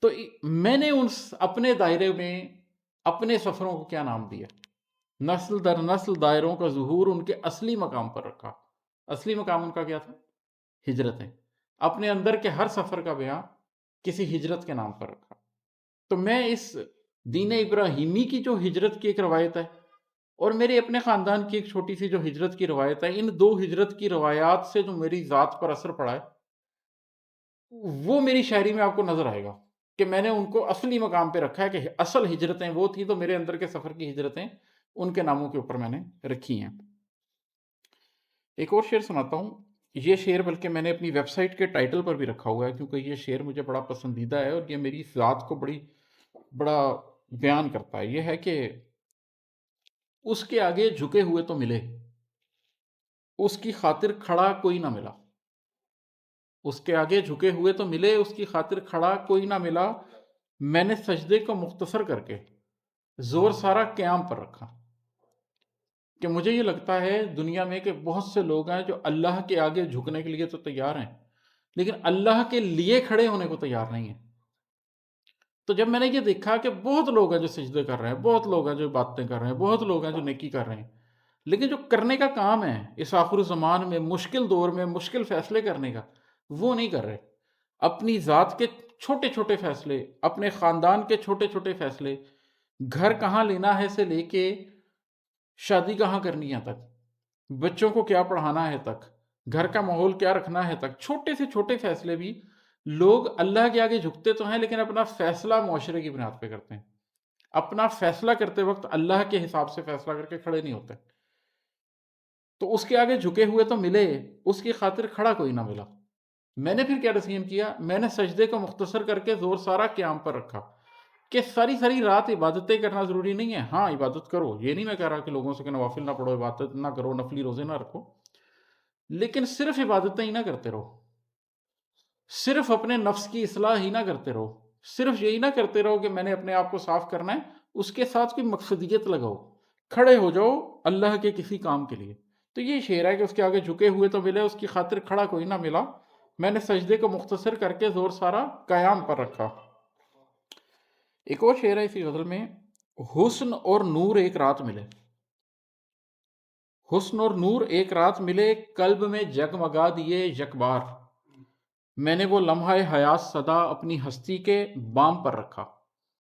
تو میں نے اپنے دائرے میں اپنے سفروں کو کیا نام دیا؟ نسل در نسل دائروں کا ظہور ان کے اصلی مقام پر رکھا۔ اصلی مقام ان کا کیا تھا؟ ہجرتیں۔ اپنے اندر کے ہر سفر کا بیان کسی ہجرت کے نام پر رکھا۔ تو میں اس دین ابراہیمی کی جو ہجرت کی ایک روایت ہے، اور میرے اپنے خاندان کی ایک چھوٹی سی جو ہجرت کی روایت ہے، ان دو ہجرت کی روایات سے جو میری ذات پر اثر پڑا ہے، وہ میری شاعری میں آپ کو نظر آئے گا کہ میں نے ان کو اصلی مقام پہ رکھا ہے کہ اصل ہجرتیں وہ تھیں، تو میرے اندر کے سفر کی ہجرتیں ان کے ناموں کے اوپر میں نے رکھی ہیں۔ ایک اور شعر سناتا ہوں۔ یہ شعر بلکہ میں نے اپنی ویب سائٹ کے ٹائٹل پر بھی رکھا ہوا ہے، کیونکہ یہ شعر مجھے بڑا پسندیدہ ہے اور یہ میری ذات کو بڑا بیان کرتا ہے۔ یہ ہے کہ اس کے آگے جھکے ہوئے تو ملے، اس کی خاطر کھڑا کوئی نہ ملا۔ اس کے آگے جھکے ہوئے تو ملے، اس کی خاطر کھڑا کوئی نہ ملا۔ میں نے سجدے کو مختصر کر کے زور سارا قیام پر رکھا۔ کہ مجھے یہ لگتا ہے دنیا میں کہ بہت سے لوگ ہیں جو اللہ کے آگے جھکنے کے لیے تو تیار ہیں، لیکن اللہ کے لیے کھڑے ہونے کو تیار نہیں ہیں۔ تو جب میں نے یہ دیکھا کہ بہت لوگ ہیں جو سجدے کر رہے ہیں، بہت لوگ ہیں جو باتیں کر رہے ہیں، بہت لوگ ہیں جو نیکی کر رہے ہیں، لیکن جو کرنے کا کام ہے اس آخر الزمان میں، مشکل دور میں مشکل فیصلے کرنے کا، وہ نہیں کر رہے۔ اپنی ذات کے چھوٹے چھوٹے فیصلے، اپنے خاندان کے چھوٹے چھوٹے فیصلے، گھر کہاں لینا ہے سے لے کے شادی کہاں کرنی ہے تک، بچوں کو کیا پڑھانا ہے تک، گھر کا ماحول کیا رکھنا ہے تک، چھوٹے سے چھوٹے فیصلے بھی لوگ اللہ کے آگے جھکتے تو ہیں، لیکن اپنا فیصلہ معاشرے کی بنیاد پہ کرتے ہیں۔ اپنا فیصلہ کرتے وقت اللہ کے حساب سے فیصلہ کر کے کھڑے نہیں ہوتے۔ تو اس کے آگے جھکے ہوئے تو ملے، اس کی خاطر کھڑا کوئی نہ ملا۔ میں نے پھر کیا تسلیم کیا؟ میں نے سجدے کو مختصر کر کے زور سارا قیام پر رکھا کہ ساری ساری رات عبادتیں کرنا ضروری نہیں ہے۔ ہاں عبادت کرو، یہ نہیں میں کہہ رہا کہ لوگوں سے کہ نوافل نہ پڑھو، عبادت نہ کرو، نفلی روزے نہ رکھو، لیکن صرف عبادتیں ہی نہ کرتے رہو، صرف اپنے نفس کی اصلاح ہی نہ کرتے رہو، صرف یہی نہ کرتے رہو کہ میں نے اپنے آپ کو صاف کرنا ہے، اس کے ساتھ کوئی مقصدیت لگاؤ، کھڑے ہو جاؤ اللہ کے کسی کام کے لیے۔ تو یہ شعر ہے کہ اس کے آگے جھکے ہوئے تو ملے، اس کی خاطر کھڑا کوئی نہ ملا، میں نے سجدے کو مختصر کر کے زور سارا قیام پر رکھا۔ ایک اور شعر ہے اسی غزل میں، حسن اور نور ایک رات ملے، حسن اور نور ایک رات ملے، قلب میں جگمگا دیے یک بار، میں نے وہ لمحہ حیات صدا اپنی ہستی کے بام پر رکھا۔